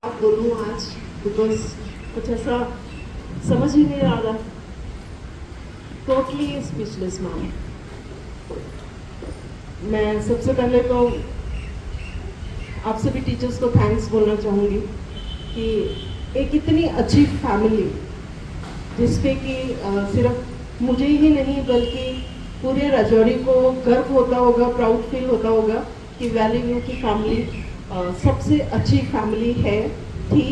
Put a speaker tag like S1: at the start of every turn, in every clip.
S1: आप बोलूँ आज बिकॉज कुछ ऐसा समझ ही नहीं आ रहा। Totally speechless ma'am. मैं सबसे पहले तो आप सभी टीचर्स को थैंक्स बोलना चाहूँगी कि एक इतनी अच्छी फैमिली जिसपे कि सिर्फ मुझे ही नहीं बल्कि पूरे राजौरी को गर्व होता होगा, प्राउड फील होता होगा कि वैली व्यू की फैमिली सबसे अच्छी फैमिली है, थी,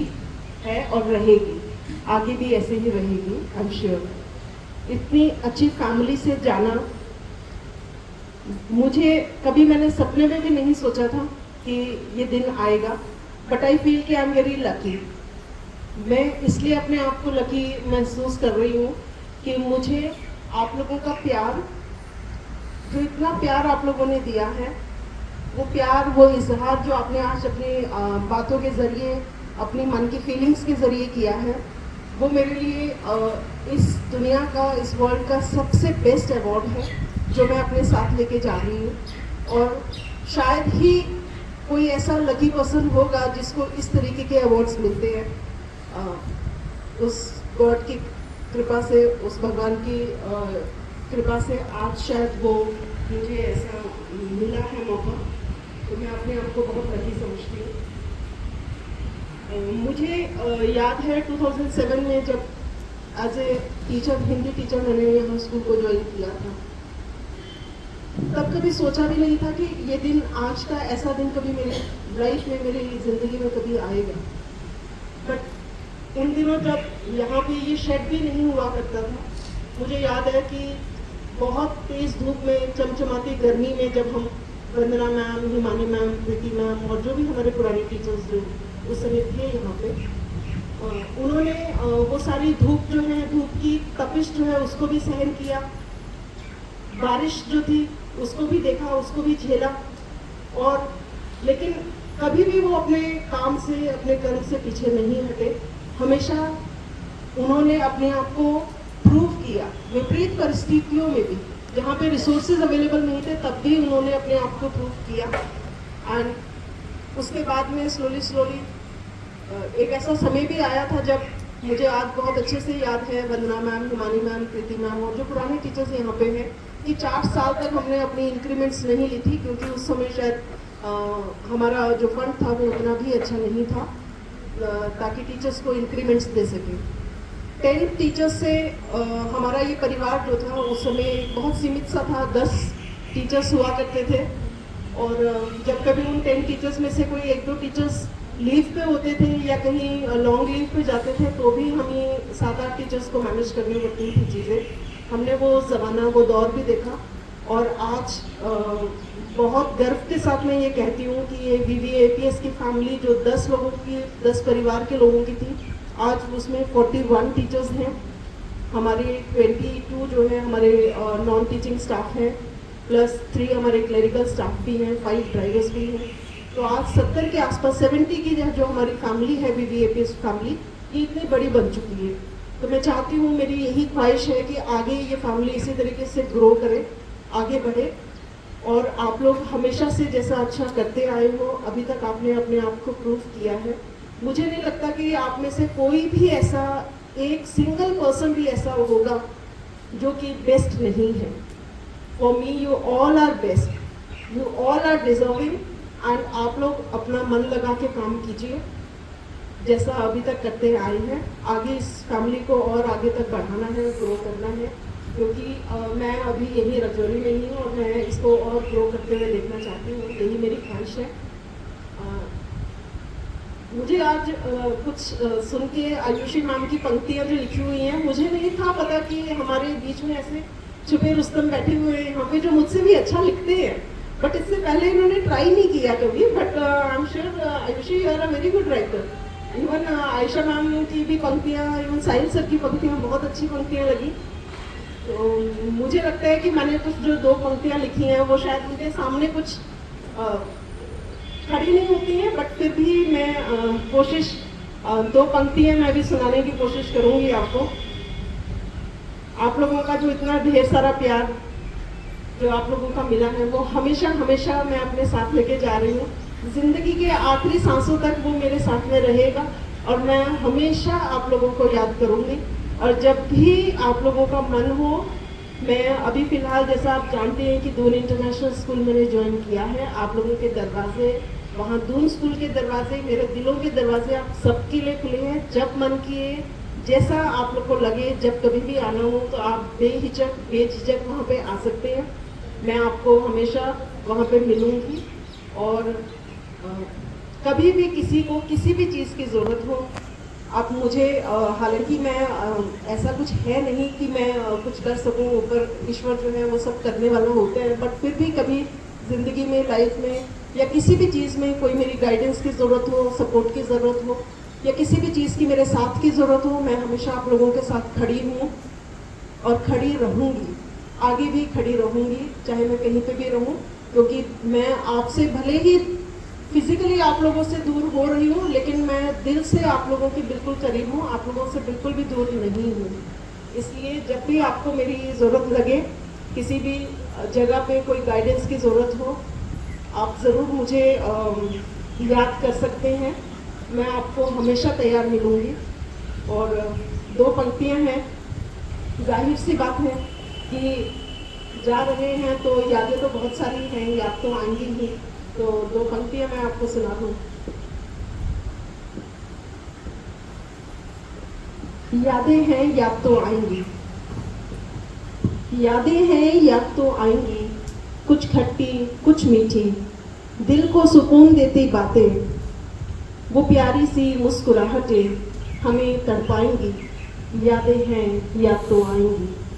S1: है और रहेगी। आगे भी ऐसे ही रहेगी, आई एम श्योर। इतनी अच्छी फैमिली से जाना मुझे कभी मैंने सपने में भी नहीं सोचा था कि ये दिन आएगा, बट आई फील कि आई एम वेरी लकी। मैं इसलिए अपने आप को लकी महसूस कर रही हूँ कि मुझे आप लोगों का प्यार, जो इतना प्यार आप लोगों ने दिया है, वो प्यार, वो इजहार जो आपने आज अपनी बातों के ज़रिए, अपनी मन की फीलिंग्स के ज़रिए किया है, वो मेरे लिए इस दुनिया का, इस वर्ल्ड का सबसे बेस्ट अवार्ड है जो मैं अपने साथ लेके जा रही हूँ। और शायद ही कोई ऐसा लकी पर्सन होगा जिसको इस तरीके के अवार्ड्स मिलते हैं। उस गॉड की कृपा से, उस भगवान की कृपा से आज शायद वो मुझे ऐसा मिला है मौका, तो मैं अपने आप को बहुत लकी समझती हूँ। मुझे याद है 2007 में जब as a teacher, Hindi teacher मैंने यहाँ स्कूल को ज्वाइन किया था, तब कभी सोचा भी नहीं था कि ये दिन, आज का ऐसा दिन कभी मेरी लाइफ में, मेरी ज़िंदगी में कभी आएगा। बट उन दिनों जब यहाँ पे ये शेड भी नहीं हुआ करता था, मुझे याद है कि बहुत तेज़ धूप में, चमचमाती गर्मी में, जब हम वंदना मैम, हिमानी मैम, प्रीति मैम और जो भी हमारे पुराने टीचर्स जो उस समय थे यहाँ पे, उन्होंने वो सारी धूप जो है, धूप की तपिश जो है उसको भी सहन किया, बारिश जो थी उसको भी देखा, उसको भी झेला। और लेकिन कभी भी वो अपने काम से, अपने कर्म से पीछे नहीं हटे। हमेशा उन्होंने अपने आप को प्रूव किया, विपरीत परिस्थितियों में भी, जहाँ पे रिसोर्सेज अवेलेबल नहीं थे तब भी उन्होंने अपने आप को प्रूव किया। एंड उसके बाद में स्लोली एक ऐसा समय भी आया था जब, मुझे आज बहुत अच्छे से याद है, वंदना मैम, हिमानी मैम, प्रीति मैम और जो पुराने टीचर्स यहाँ पे हैं, कि 4 साल तक हमने अपनी इंक्रीमेंट्स नहीं ली थी, क्योंकि उस समय शायद हमारा जो फंड था वो उतना भी अच्छा नहीं था ताकि टीचर्स को इंक्रीमेंट्स दे सकें। 10 टीचर्स से हमारा ये परिवार जो था उस समय बहुत सीमित सा था, 10 टीचर्स हुआ करते थे। और जब कभी उन 10 टीचर्स में से कोई 1-2 टीचर्स लीव पे होते थे या कहीं लॉन्ग लीव पे जाते थे, तो भी हमें 7-8 टीचर्स को मैनेज करनी पड़ती थी चीज़ें। हमने वो ज़माना, वो दौर भी देखा। और आज बहुत गर्व के साथ मैं ये कहती हूँ कि ये VVAPS की फैमिली जो 10 लोगों की, 10 परिवार के लोगों की थी, आज उसमें 41 टीचर्स हैं। हमारे 22 जो है हमारे नॉन टीचिंग स्टाफ हैं, प्लस 3 हमारे क्लरिकल स्टाफ भी हैं, 5 ड्राइवर्स भी हैं। तो आज 70 के आसपास, 70 की जो हमारी फैमिली है, VVAPS फैमिली, ये इतनी बड़ी बन चुकी है। तो मैं चाहती हूँ, मेरी यही ख्वाहिश है कि आगे ये फैमिली इसी तरीके से ग्रो करे, आगे बढ़े। और आप लोग हमेशा से जैसा अच्छा करते आए हो, अभी तक आपने अपने आप को प्रूव किया है। मुझे नहीं लगता कि आप में से कोई भी ऐसा, एक सिंगल पर्सन भी ऐसा होगा जो कि बेस्ट नहीं है। For me you all are best, you all are deserving. And आप लोग अपना मन लगा के काम कीजिए जैसा अभी तक करते आए हैं। आगे इस फैमिली को और आगे तक बढ़ाना है, ग्रो करना है, क्योंकि मैं अभी यही रजौरी में ही हूँ और मैं इसको और ग्रो करते हुए देखना चाहती हूँ, यही मेरी ख्वाहिश है। मुझे आज कुछ सुन के आयुषी मैम की पंक्तियाँ जो लिखी हुई हैं, मुझे नहीं था पता कि हमारे बीच में ऐसे छुपे रुस्तम बैठे हुए हैं यहाँ पे जो मुझसे भी अच्छा लिखते हैं। बट इससे पहले इन्होंने ट्राई नहीं किया कभी। But I am sure Ayushi you are a very good writer. Even Ayesha ma'am की भी पंक्तियाँ, इवन साहिल सर की पंक्तियाँ बहुत अच्छी पंक्तियाँ लगी। तो मुझे लगता है कि मैंने कुछ जो 2 पंक्तियाँ लिखी हैं वो शायद उनके सामने कुछ खड़ी नहीं होती हैं, बट फिर भी मैं कोशिश, 2 पंक्तियाँ मैं भी सुनाने की कोशिश करूँगी आपको। आप लोगों का जो इतना ढेर सारा प्यार जो आप लोगों का मिला है, वो हमेशा हमेशा मैं अपने साथ लेके जा रही हूँ। जिंदगी के आखिरी सांसों तक वो मेरे साथ में रहेगा और मैं हमेशा आप लोगों को याद करूंगी। और जब भी आप लोगों का मन हो, मैं अभी फ़िलहाल जैसा आप जानते हैं कि दून इंटरनेशनल स्कूल मैंने ज्वाइन किया है। आप लोगों के दरवाजे, वहाँ दून स्कूल के दरवाजे, मेरे दिलों के दरवाजे आप सबके लिए खुले हैं। जब मन किए, जैसा आप लोग को लगे, जब कभी भी आना हो तो आप बेझिझक वहाँ पे आ सकते हैं। मैं आपको हमेशा वहाँ पे मिलूँगी। और कभी भी किसी को किसी भी चीज़ की ज़रूरत हो, आप मुझे हालांकि मैं ऐसा कुछ है नहीं कि मैं कुछ कर सकूं, ऊपर ईश्वर जो है वो सब करने वाला होते हैं, बट फिर भी कभी ज़िंदगी में, लाइफ में या किसी भी चीज़ में कोई मेरी गाइडेंस की ज़रूरत हो, सपोर्ट की ज़रूरत हो या किसी भी चीज़ की मेरे साथ की ज़रूरत हो, मैं हमेशा आप लोगों के साथ खड़ी हूँ और खड़ी रहूँगी, आगे भी खड़ी रहूँगी, चाहे मैं कहीं पे भी रहूँ। क्योंकि मैं आपसे भले ही फिजिकली आप लोगों से दूर हो रही हूँ, लेकिन मैं दिल से आप लोगों के बिल्कुल करीब हूँ, आप लोगों से बिल्कुल भी दूर नहीं हूँ। इसलिए जब भी आपको मेरी ज़रूरत लगे, किसी भी जगह पे कोई गाइडेंस की ज़रूरत हो, आप ज़रूर मुझे याद कर सकते हैं। मैं आपको हमेशा तैयार मिलूँगी। और दो पंक्तियाँ हैं, जाहिर सी बात है कि जा रहे हैं तो यादें तो बहुत सारी हैं, याद तो आएंगी ही। तो दो पंक्तियां मैं आपको सुना दूं। यादें हैं, याद तो आएंगी, यादें हैं, याद तो आएंगी, कुछ खट्टी कुछ मीठी, दिल को सुकून देती बातें, वो प्यारी सी मुस्कुराहटें हमें तड़पाएंगी। यादें हैं, याद तो आएंगी।